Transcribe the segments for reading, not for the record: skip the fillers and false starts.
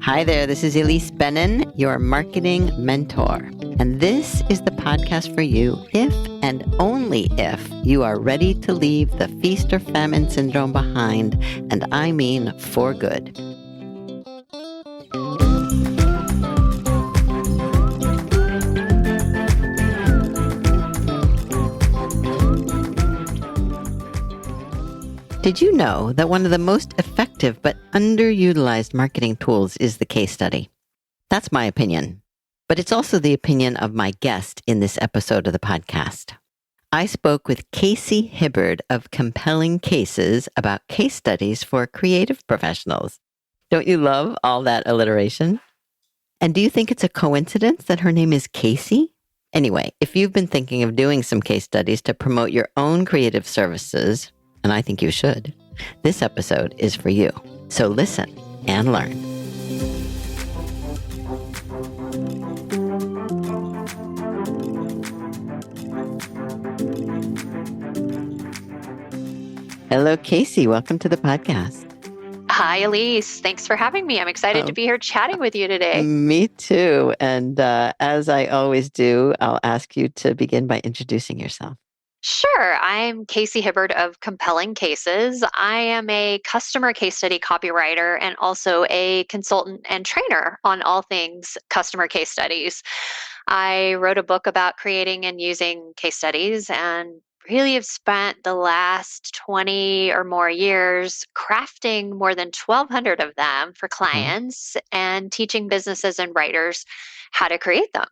Hi there, this is Elise Bennin, your marketing mentor. And this is the podcast for you if and only if you are ready to leave the feast or famine syndrome behind, and I mean for good. Did you know that one of the most effective but underutilized marketing tools is the case study? That's my opinion, but it's also the opinion of my guest in this episode of the podcast. I spoke with Casey Hibbard of Compelling Cases about case studies for creative professionals. Don't you love all that alliteration? And do you think it's a coincidence that her name is Casey? Anyway, if you've been thinking of doing some case studies to promote your own creative services, and I think you should, this episode is for you. So listen and learn. Hello, Casey. Welcome to the podcast. Hi, Elise. Thanks for having me. I'm excited to be here chatting with you today. Me too. And as I always do, I'll ask you to begin by introducing yourself. Sure. I'm Casey Hibbard of Compelling Cases. I am a customer case study copywriter and also a consultant and trainer on all things customer case studies. I wrote a book about creating and using case studies and really have spent the last 20 or more years crafting more than 1,200 of them for clients and teaching businesses and writers how to create them.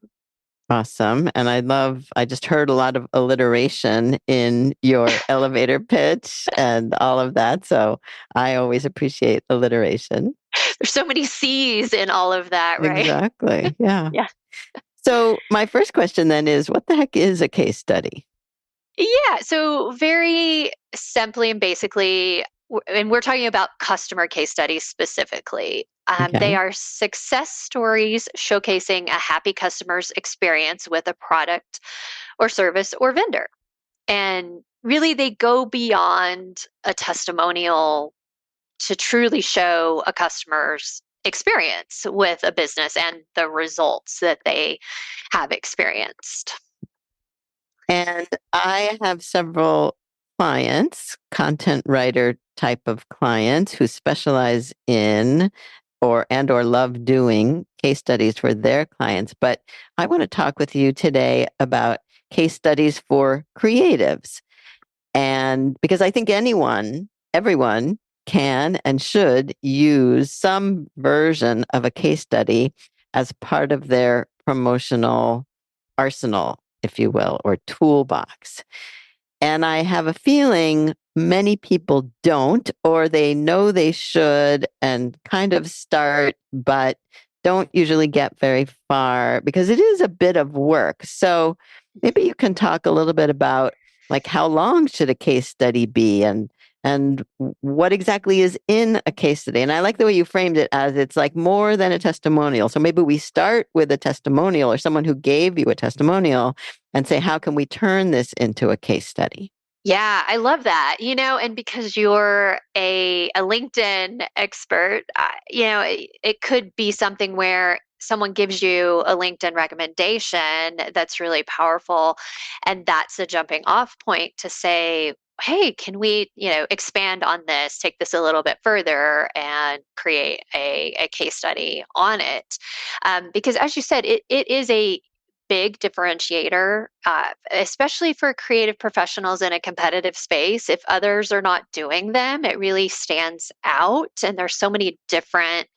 Awesome. And I just heard a lot of alliteration in your elevator pitch and all of that. So I always appreciate alliteration. There's so many C's in all of that, right? Exactly. Yeah. Yeah. So my first question then is, what the heck is a case study? Yeah. So very simply and basically, and we're talking about customer case studies specifically. They are success stories showcasing a happy customer's experience with a product or service or vendor. And really, they go beyond a testimonial to truly show a customer's experience with a business and the results that they have experienced. And I have several clients, content writer type of clients who specialize in or love doing case studies for their clients. But I want to talk with you today about case studies for creatives. And because I think everyone can and should use some version of a case study as part of their promotional arsenal, if you will, or toolbox. And I have a feeling many people don't, or they know they should and kind of start, but don't usually get very far because it is a bit of work. So maybe you can talk a little bit about like how long should a case study be and what exactly is in a case study. And I like the way you framed it as it's like more than a testimonial. So maybe we start with a testimonial or someone who gave you a testimonial and say, how can we turn this into a case study? Yeah, I love that. And because you're a LinkedIn expert, it could be something where someone gives you a LinkedIn recommendation that's really powerful. And that's a jumping off point to say, hey, can we, expand on this, take this a little bit further and create a case study on it? Because as you said, it is a big differentiator, especially for creative professionals in a competitive space. If others are not doing them, it really stands out. And there's so many different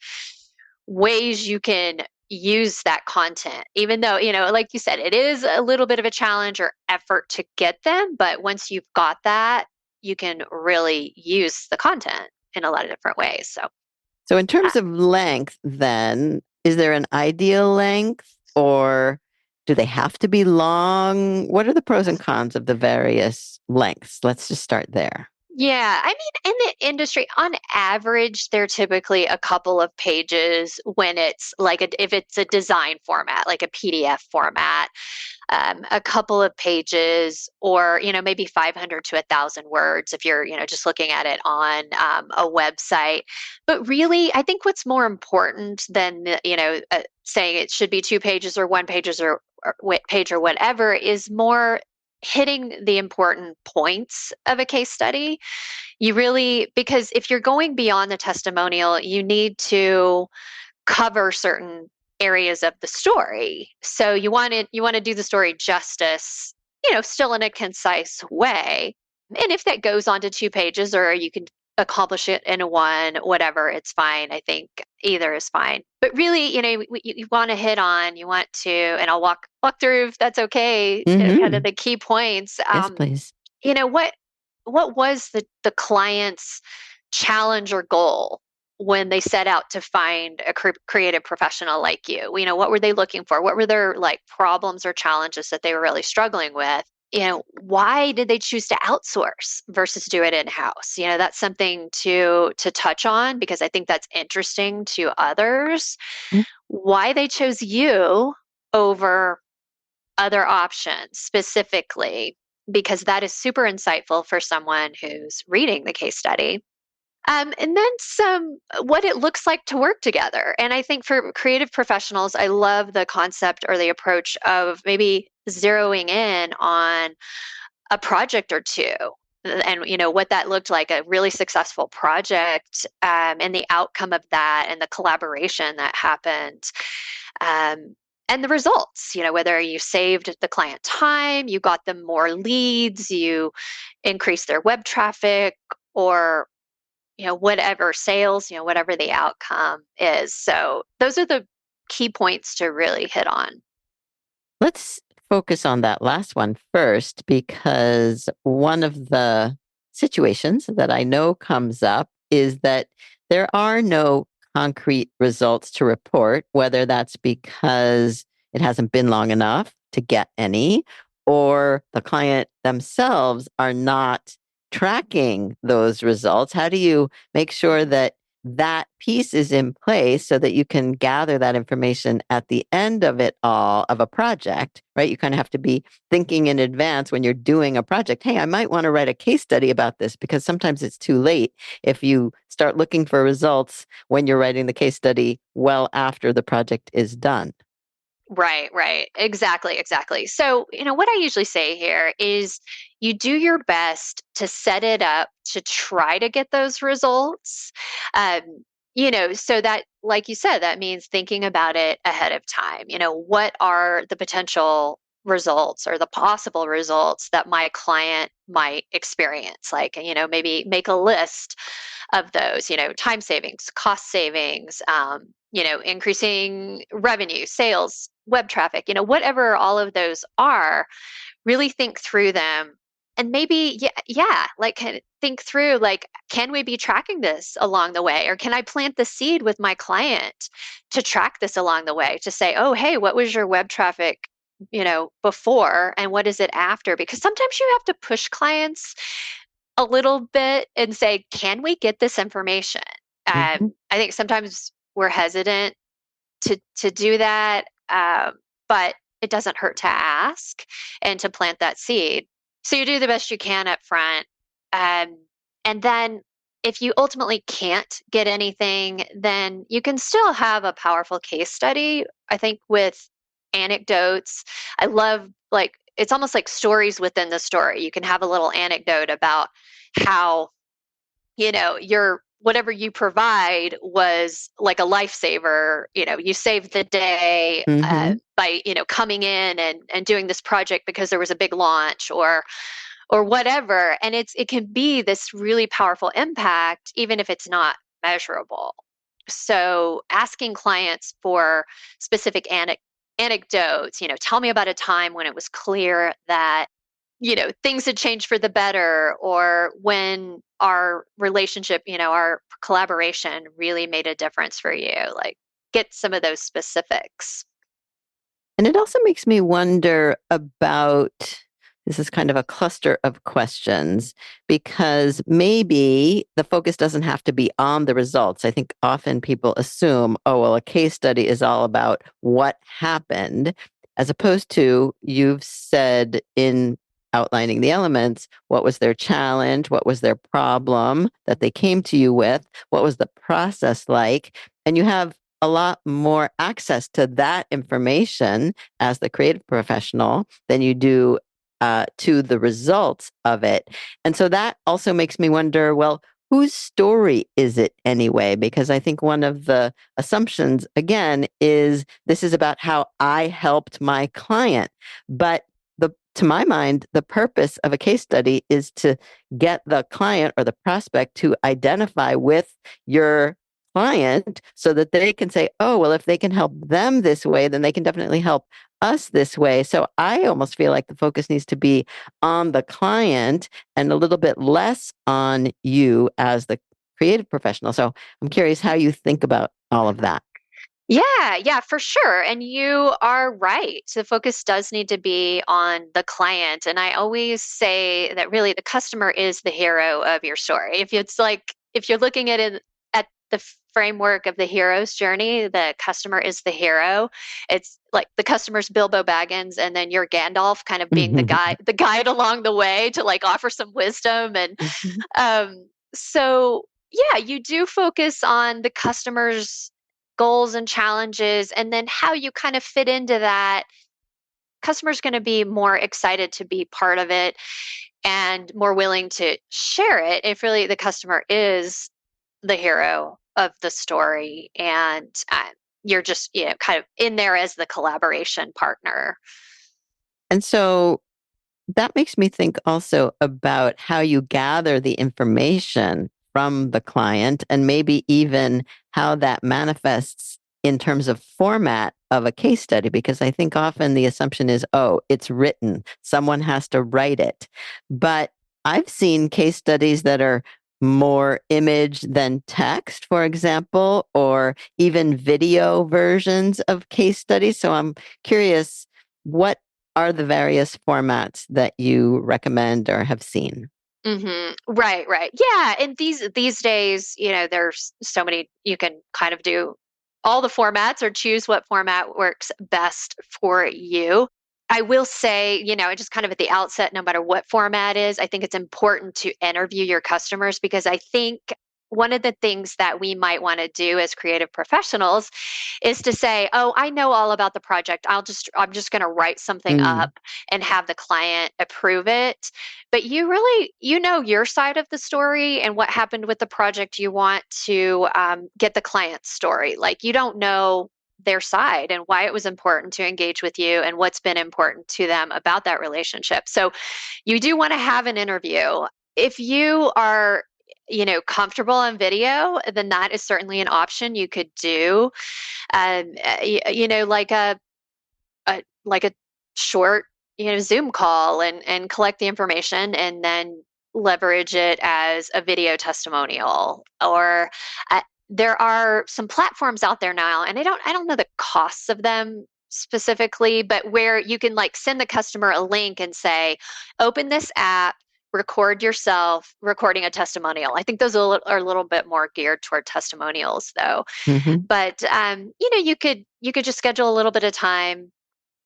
ways you can use that content, even though, like you said, it is a little bit of a challenge or effort to get them. But once you've got that, you can really use the content in a lot of different ways. So in terms of length, then, is there an ideal length or do they have to be long? What are the pros and cons of the various lengths? Let's just start there. Yeah, I mean, in the industry, on average, they're typically a couple of pages when it's like if it's a design format, like a PDF format, a couple of pages, or maybe 500 to 1,000 words if you're just looking at it on a website. But really, I think what's more important than saying it should be 2 pages or 1 pages or page or whatever is more hitting the important points of a case study. You really, because if you're going beyond the testimonial, you need to cover certain areas of the story. So you want to do the story justice, still in a concise way. And if that goes on to 2 pages, or you can accomplish it in one, whatever, it's fine. I think either is fine. But really, you want to hit on, you want to, and I'll walk through if that's okay, kind of Hmm. the key points. Yes, please. You know what what was the client's challenge or goal when they set out to find a creative professional like you? What were they looking for? What were their like problems or challenges that they were really struggling with? Why did they choose to outsource versus do it in house? That's something to touch on, because I think that's interesting to others. Why they chose you over other options specifically, because that is super insightful for someone who's reading the case study. And then what it looks like to work together. And I think for creative professionals, I love the concept or the approach of maybe zeroing in on a project or two. And what that looked like, a really successful project, and the outcome of that, and the collaboration that happened, um, and the results. Whether you saved the client time, you got them more leads, you increased their web traffic, or whatever sales, whatever the outcome is. So those are the key points to really hit on. Let's focus on that last one first, because one of the situations that I know comes up is that there are no concrete results to report, whether that's because it hasn't been long enough to get any, or the client themselves are not tracking those results. How do you make sure that that piece is in place so that you can gather that information at the end of it all of a project, right? You kind of have to be thinking in advance when you're doing a project. Hey, I might want to write a case study about this, because sometimes it's too late if you start looking for results when you're writing the case study well after the project is done. Right, right. Exactly, exactly. So, what I usually say here is you do your best to set it up to try to get those results. So that, like you said, that means thinking about it ahead of time. What are the potential results or the possible results that my client might experience? Like, maybe make a list of those, time savings, cost savings, increasing revenue, sales, web traffic, whatever all of those are, really think through them. And maybe, yeah, like think through, like, can we be tracking this along the way? Or can I plant the seed with my client to track this along the way, to say, oh, hey, what was your web traffic, before, and what is it after? Because sometimes you have to push clients a little bit and say, can we get this information? Hmm. I think sometimes we're hesitant to do that, but it doesn't hurt to ask and to plant that seed. So you do the best you can up front, um, and then if you ultimately can't get anything, then you can still have a powerful case study. I think with anecdotes, I love, like, it's almost like stories within the story. You can have a little anecdote about how your whatever you provide was like a lifesaver. You saved the day, Hmm. by coming in and doing this project because there was a big launch, or whatever. And it can be this really powerful impact even if it's not measurable. So asking clients for specific anecdotes, tell me about a time when it was clear that things had changed for the better, or when our relationship, our collaboration really made a difference for you. Like, get some of those specifics. And it also makes me wonder about this is kind of a cluster of questions because maybe the focus doesn't have to be on the results. I think often people assume, oh, well, a case study is all about what happened, as opposed to you've said in outlining the elements, what was their challenge? What was their problem that they came to you with? What was the process like? And you have a lot more access to that information as the creative professional than you do to the results of it. And so that also makes me wonder, well, whose story is it anyway? Because I think one of the assumptions, again, is this is about how I helped my client. But to my mind, the purpose of a case study is to get the client or the prospect to identify with your client so that they can say, oh, well, if they can help them this way, then they can definitely help us this way. So I almost feel like the focus needs to be on the client and a little bit less on you as the creative professional. So I'm curious how you think about all of that. Yeah, yeah, for sure. And you are right. The focus does need to be on the client. And I always say that really the customer is the hero of your story. If you're looking at it at the framework of the hero's journey, the customer is the hero. It's like the customer's Bilbo Baggins, and then you're Gandalf kind of being the guide along the way to like offer some wisdom. And so yeah, you do focus on the customer's goals and challenges, and then how you kind of fit into that. Customer's going to be more excited to be part of it and more willing to share it if really the customer is the hero of the story, and you're just kind of in there as the collaboration partner. And so that makes me think also about how you gather the information from the client and maybe even how that manifests in terms of format of a case study, because I think often the assumption is, oh, it's written, someone has to write it. But I've seen case studies that are more image than text, for example, or even video versions of case studies. So I'm curious, what are the various formats that you recommend or have seen? Right, right. Yeah, and these days, there's so many you can kind of do all the formats or choose what format works best for you. I will say, just kind of at the outset, no matter what format is, I think it's important to interview your customers, because I think one of the things that we might want to do as creative professionals is to say, "Oh, I know all about the project. I'm just going to write something Mm. up and have the client approve it." But you really, your side of the story and what happened with the project. You want to get the client's story. Like, you don't know their side and why it was important to engage with you and what's been important to them about that relationship. So you do want to have an interview. If you are comfortable on video, then that is certainly an option you could do. Like a short, Zoom call, and collect the information and then leverage it as a video testimonial. Or there are some platforms out there now, and I don't know the costs of them specifically, but where you can like send the customer a link and say, open this app, record yourself recording a testimonial. I think those are a little bit more geared toward testimonials though. Hmm. But you could just schedule a little bit of time,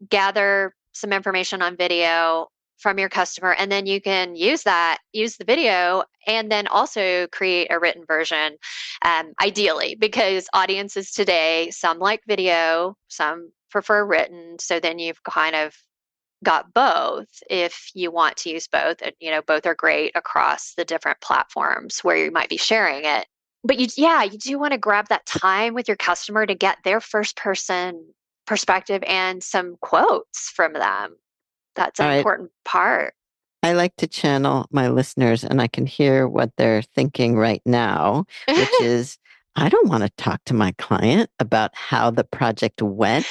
gather some information on video from your customer, and then you can use the video, and then also create a written version, ideally, because audiences today, some like video, some prefer written. So then you've kind of got both if you want to use both. And, both are great across the different platforms where you might be sharing it. But you do want to grab that time with your customer to get their first person perspective and some quotes from them. That's All an right. important part. I like to channel my listeners and I can hear what they're thinking right now, which is I don't want to talk to my client about how the project went.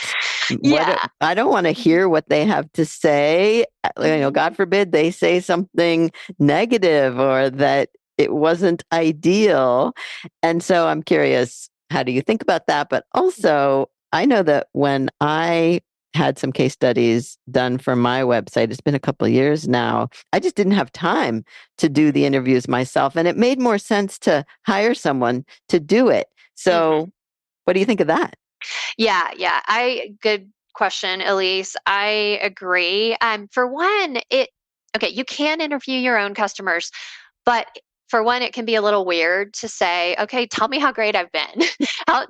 Yeah. I don't want to Mhm. hear what they have to say. Mhm. God forbid they say something negative or that it wasn't ideal. And so I'm curious, how do you think about that? But also, I know that when I had some case studies done for my website. It's been a couple of years now. I just didn't have time to do the interviews myself, and it made more sense to hire someone to do it. Hmm. So, what do you think of that? Yeah, yeah. Good question, Elise. I agree. For one, okay, you can interview your own customers, but for one, it can be a little weird to say, okay, tell me how great I've been.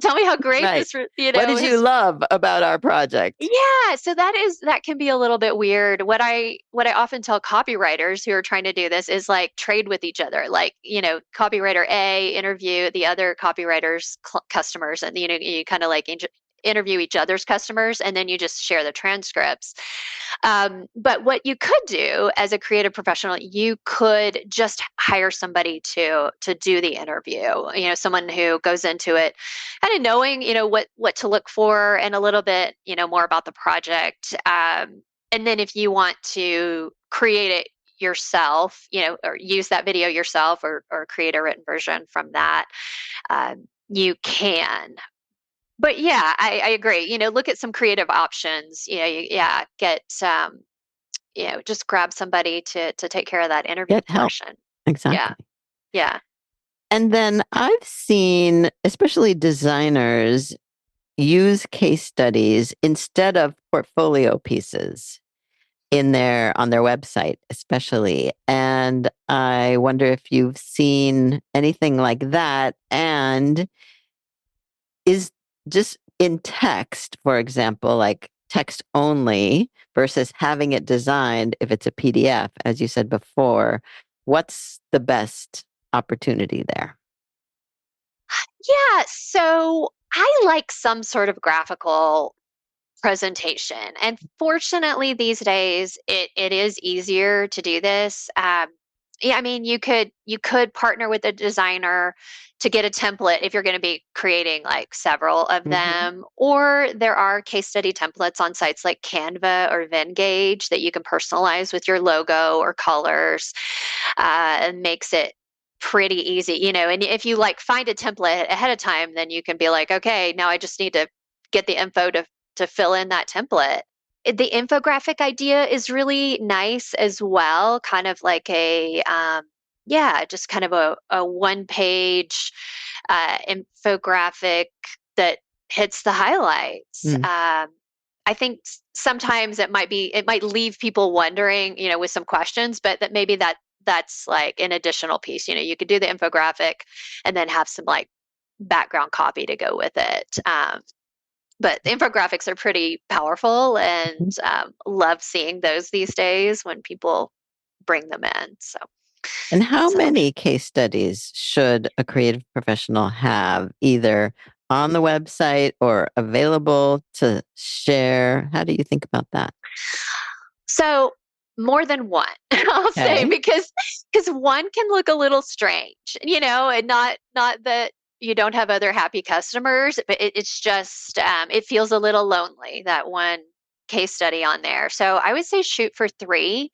Tell me how great Right. this, What did you has. love about our project? Yeah, so that can be a little bit weird. What I often tell copywriters who are trying to do this is like trade with each other. Like, copywriter A interview the other copywriter's customers, and you kind of like interview each other's customers, and then you just share the transcripts. But what you could do as a creative professional, you could just hire somebody to do the interview. Someone who goes into it kind of knowing, what to look for and a little bit, more about the project. And then if you want to create it yourself, or use that video yourself, or create a written version from that, you can. But yeah, I agree. Look at some creative options. Yeah, get just grab somebody to take care of that interview Get help. portion. Yeah, Exactly. yeah. And then I've seen, especially designers, use case studies instead of portfolio pieces in their on their website, especially. And I wonder if you've seen anything like that. And is just in text, for example, like text only versus having it designed if it's a PDF, as you said before, what's the best opportunity there? Yeah, so I like some sort of graphical presentation. And fortunately, these days it is easier to do this. Yeah, I mean, you could partner with a designer to get a template if you're going to be creating like several of Hmm. them, or there are case study templates on sites like Canva or Vengage that you can personalize with your logo or colors, and makes it pretty easy, and if you like find a template ahead of time, then you can be like, okay, now I just need to get the info to fill in that template. The infographic idea is really nice as well, kind of like yeah, just kind of a one page infographic that hits the highlights. Mm. I think sometimes it might leave people wondering, with some questions, but that maybe that's like an additional piece. You could do the infographic and then have some like background copy to go with it. But the infographics are pretty powerful, and love seeing those these days when people bring them in. So, And how so many case studies should a creative professional have, either on the website or available to share? How do you think about that? So more than one, I'll say, Okay. because one can look a little strange, and not that you don't have other happy customers, but it's just it feels a little lonely, that one case study on there. So I would say shoot for three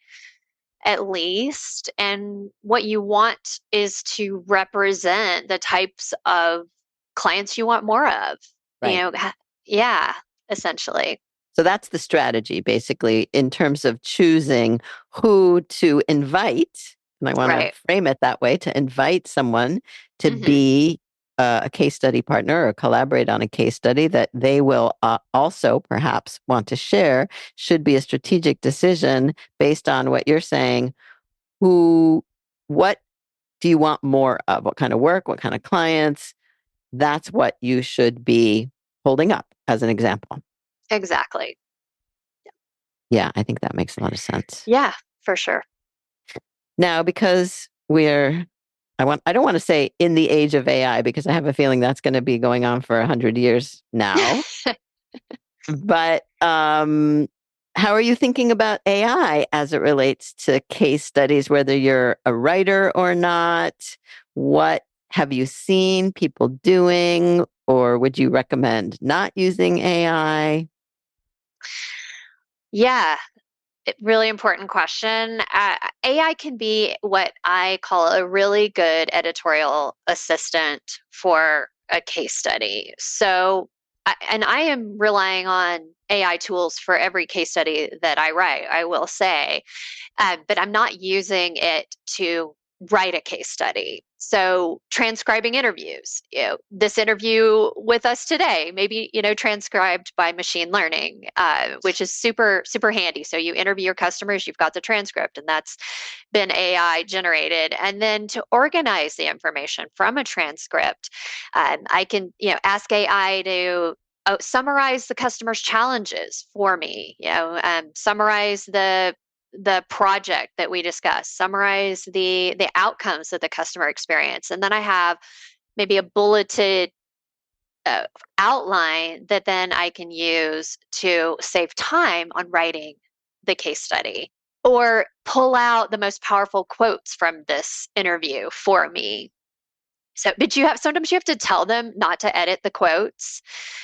at least, and what you want is to represent the types of clients you want more of. You Right. know, yeah, essentially, So that's the strategy, basically, in terms of choosing who to invite. And I want to right. frame it that way, to invite someone to Hmm. be a case study partner or collaborate on a case study that they will also perhaps want to share, should be a strategic decision based on what you're saying. What do you want more of? What kind of work? What kind of clients? That's what you should be holding up as an example. Exactly. Yeah, I think that makes a lot of sense. Yeah, for sure. Now, because I don't want to say in the age of AI, because I have a feeling that's going to be going on for 100 years now. But how are you thinking about AI as it relates to case studies, whether you're a writer or not? What have you seen people doing, or would you recommend not using AI? Yeah, really important question. AI can be what I call a really good editorial assistant for a case study. So and I am relying on AI tools for every case study that I write, I will say, but I'm not using it to write a case study. So transcribing interviews, this interview with us today, maybe, transcribed by machine learning, which is super, super handy. So you interview your customers, you've got the transcript, and that's been AI generated. And then to organize the information from a transcript, I can, ask AI to summarize the customer's challenges for me, summarize the project that we discussed, summarize the outcomes of the customer experience, and then I have maybe a bulleted uh, outline that then I can use to save time on writing the case study or pull out the most powerful quotes from this interview for me. So, but sometimes you have to tell them not to edit the quotes,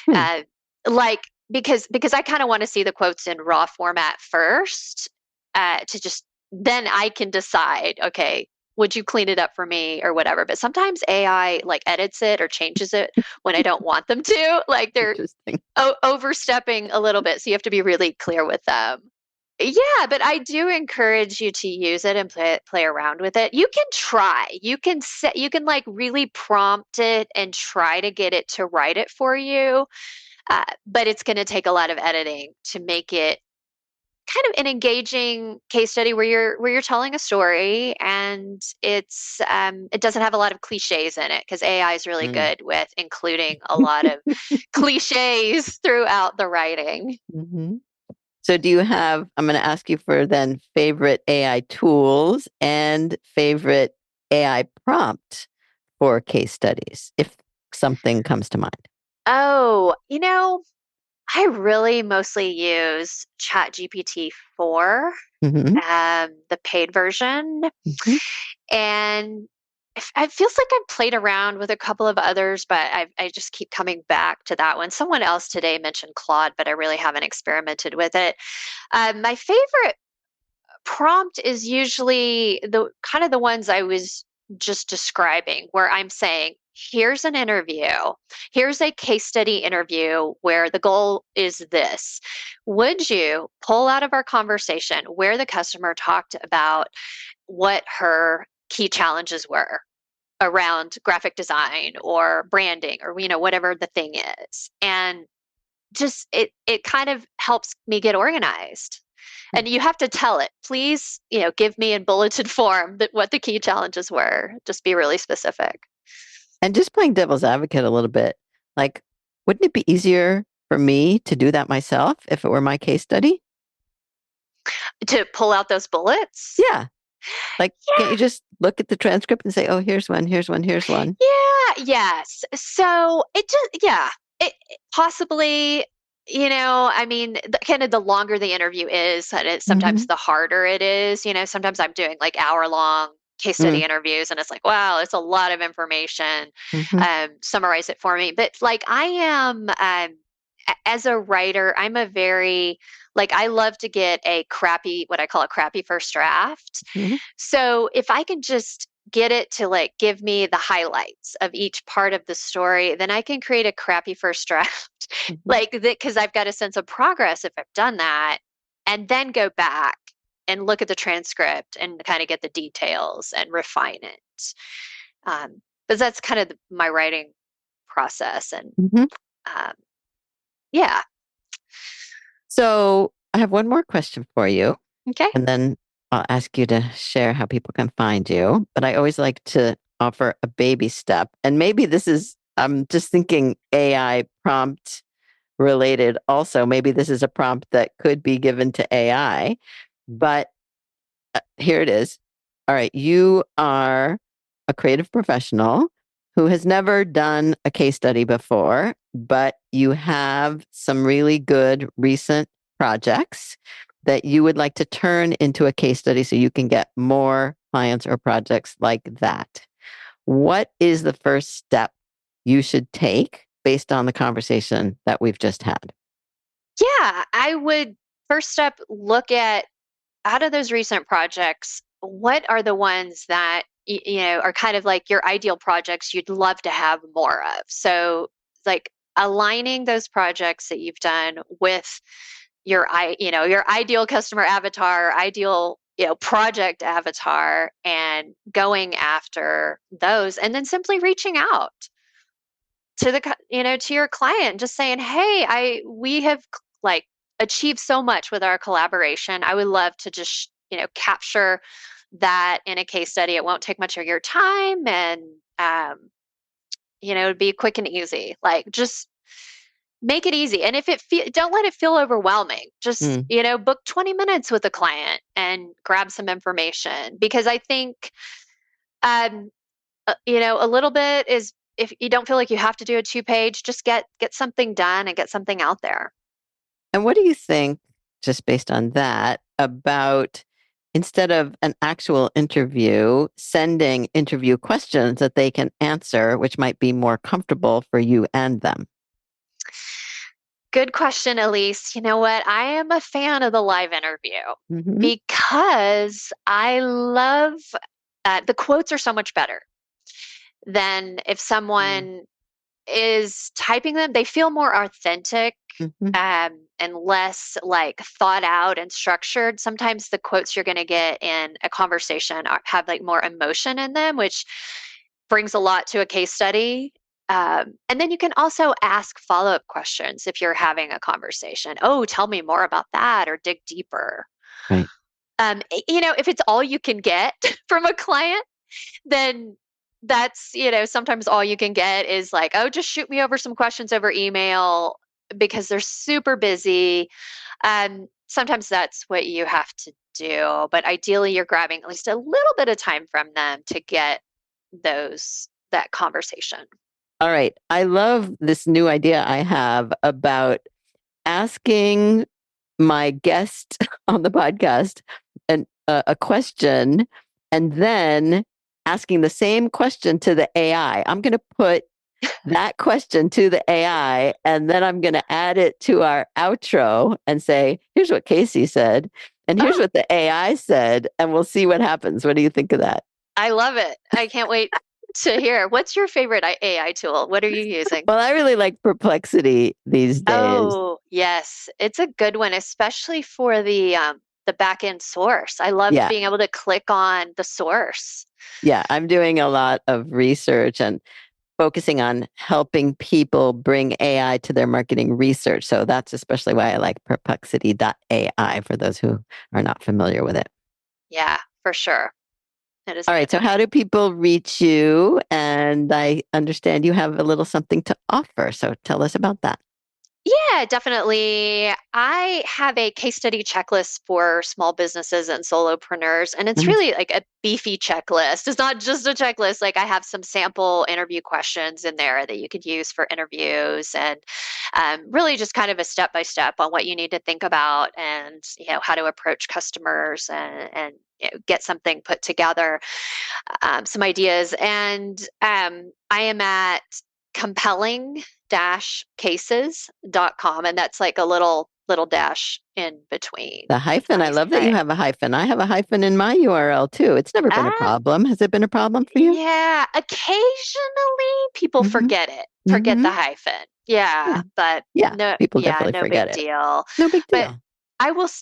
Hmm. uh, like because I kind of want to see the quotes in raw format first, to just then I can decide, okay, would you clean it up for me or whatever. But sometimes AI like edits it or changes it when I don't want them to, like they're Interesting. overstepping a little bit. So you have to be really clear with them. Yeah, but I do encourage you to use it and play around with it. You can try. You can like really prompt it and try to get it to write it for you. But it's going to take a lot of editing to make it kind of an engaging case study where you're telling a story, and it doesn't have a lot of cliches in it because AI is really Mm. good with including a lot of cliches throughout the writing. Hmm. So do you have, I'm going to ask you for then favorite AI tools and favorite AI prompt for case studies, if something comes to mind. Oh, I really mostly use ChatGPT 4, Hmm. the paid version. Hmm. And it feels like I've played around with a couple of others, but I just keep coming back to that one. Someone else today mentioned Claude, but I really haven't experimented with it. My favorite prompt is usually the kind of the ones I was just describing, where I'm saying, here's an interview, here's a case study interview where the goal is this. Would you pull out of our conversation where the customer talked about what her key challenges were around graphic design or branding or whatever the thing is, and just it kind of helps me get organized. And you have to tell it, please, give me in bulleted form that what the key challenges were. Just be really specific. And just playing devil's advocate a little bit, like, wouldn't it be easier for me to do that myself if it were my case study? To pull out those bullets. Yeah. Like, can't you just look at the transcript and say, oh, here's one, here's one, here's one? Yeah, yes. So it just, yeah, possibly, I mean, kind of the longer the interview is, and sometimes Hmm. the harder it is. Sometimes I'm doing like hour-long case study interviews, and it's like, wow, it's a lot of information. Mm-hmm. Summarize it for me. But like I am, as a writer, I'm a very, like, I love to get what I call a crappy first draft. Hmm. So if I can just get it to like give me the highlights of each part of the story, then I can create a crappy first draft Hmm. like that because I've got a sense of progress if I've done that, and then go back and look at the transcript and kind of get the details and refine it. But that's kind of my writing process, and Hmm. um, yeah. So I have one more question for you, Okay. and then I'll ask you to share how people can find you. But I always like to offer a baby step. And maybe this is, I'm just thinking AI prompt related also. Maybe this is a prompt that could be given to AI, but here it is. All right. You are a creative professional who has never done a case study before, but you have some really good recent projects that you would like to turn into a case study so you can get more clients or projects like that. What is the first step you should take based on the conversation that we've just had? Yeah, I would first step look at, out of those recent projects, what are the ones that are kind of like your ideal projects you'd love to have more of? So like aligning those projects that you've done with your ideal customer avatar, ideal, project avatar, and going after those, and then simply reaching out to to your client, just saying, "Hey, I we have like achieved so much with our collaboration. I would love to just, capture that in a case study. It won't take much of your time, and um, it'd be quick and easy. Like, just make it easy. And if don't let it feel overwhelming. Just, Mm. book 20 minutes with a client and grab some information, because I think um a little bit is, if you don't feel like you have to do a two-page, just get something done and get something out there. And what do you think, just based on that, about instead of an actual interview, sending interview questions that they can answer, which might be more comfortable for you and them? Good question, Elise. You know what? I am a fan of the live interview Hmm. because I love the quotes are so much better than if someone is typing them. They feel more authentic, Mm-hmm. and less like thought out and structured. Sometimes the quotes you're going to get in a conversation have like more emotion in them, which brings a lot to a case study. And then you can also ask follow up questions if you're having a conversation. Oh, tell me more about that, or dig deeper. Right. If it's all you can get from a client, then that's, sometimes all you can get is like, oh, just shoot me over some questions over email, because they're super busy. Sometimes that's what you have to do. But ideally, you're grabbing at least a little bit of time from them to get that conversation. All right. I love this new idea I have about asking my guest on the podcast a question and then asking the same question to the AI. I'm going to put that question to the AI and then I'm going to add it to our outro and say, here's what Casey said, and here's Oh, what the AI said, and we'll see what happens. What do you think of that? I love it. I can't wait to hear. What's your favorite AI tool? What are you using? Well, I really like Perplexity these days. Oh, yes. It's a good one, especially for the back end source. I love Yeah. being able to click on the source. Yeah. I'm doing a lot of research and focusing on helping people bring AI to their marketing research. So that's especially why I like perplexity.ai for those who are not familiar with it. Yeah, for sure. It is All a right. good So, one. how do people reach you? And I understand you have a little something to offer. So, tell us about that. Yeah, definitely. I have a case study checklist for small businesses and solopreneurs, and it's Mhm. really like a beefy checklist. It's not just a checklist. Like, I have some sample interview questions in there that you could use for interviews, and really just kind of a step by step on what you need to think about, and how to approach customers, and get something put together, some ideas. And I am at compelling cases.com, and that's like a little dash in between. The It's hyphen. not I easy love to that you say. have a hyphen. I have a hyphen in my URL too. It's never been a Ah, problem. Has it been a problem for you? yeah. Occasionally people Hmm. forget the Hmm. hyphen. Yeah, Yeah. but Yeah. People yeah, definitely no forget big it. deal. No big But deal.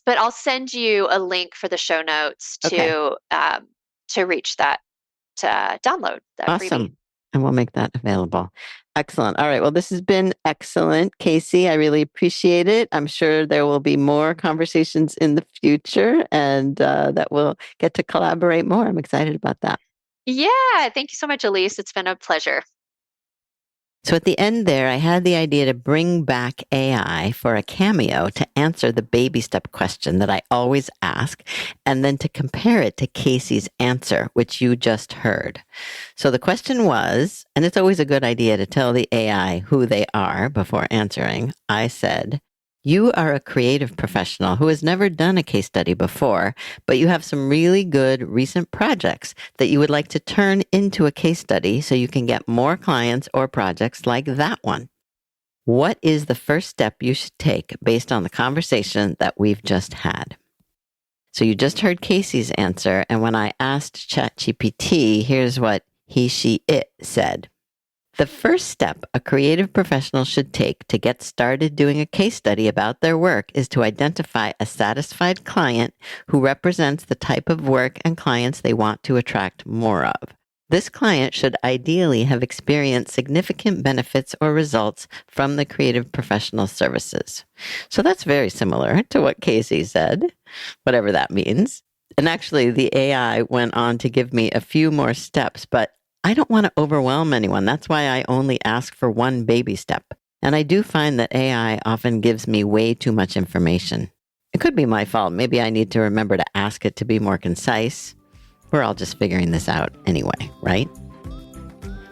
but I'll send you a link for the show notes Okay. to reach that, to download that freebie. Awesome. And we'll make that available. Excellent. All right. Well, this has been excellent, Casey. I really appreciate it. I'm sure there will be more conversations in the future and that we'll get to collaborate more. I'm excited about that. Yeah, thank you so much, Elise. It's been a pleasure. So at the end there, I had the idea to bring back AI for a cameo to answer the baby step question that I always ask, and then to compare it to Casey's answer, which you just heard. So the question was, and it's always a good idea to tell the AI who they are before answering. I said, you are a creative professional who has never done a case study before, but you have some really good recent projects that you would like to turn into a case study so you can get more clients or projects like that one. What is the first step you should take based on the conversation that we've just had? So you just heard Casey's answer. And when I asked ChatGPT, here's what he, she, it said. The first step a creative professional should take to get started doing a case study about their work is to identify a satisfied client who represents the type of work and clients they want to attract more of. This client should ideally have experienced significant benefits or results from the creative professional services. So that's very similar to what Casey said, whatever that means. And actually, the AI went on to give me a few more steps, but I don't want to overwhelm anyone. That's why I only ask for one baby step. And I do find that AI often gives me way too much information. It could be my fault. Maybe I need to remember to ask it to be more concise. We're all just figuring this out anyway, right?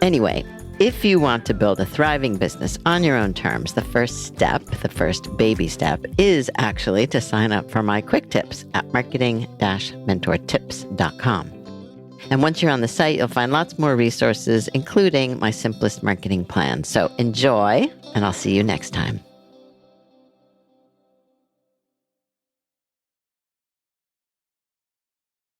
Anyway, if you want to build a thriving business on your own terms, the first step, the first baby step, is actually to sign up for my quick tips at marketing-mentortips.com. And once you're on the site, you'll find lots more resources, including my simplest marketing plan. So enjoy, and I'll see you next time.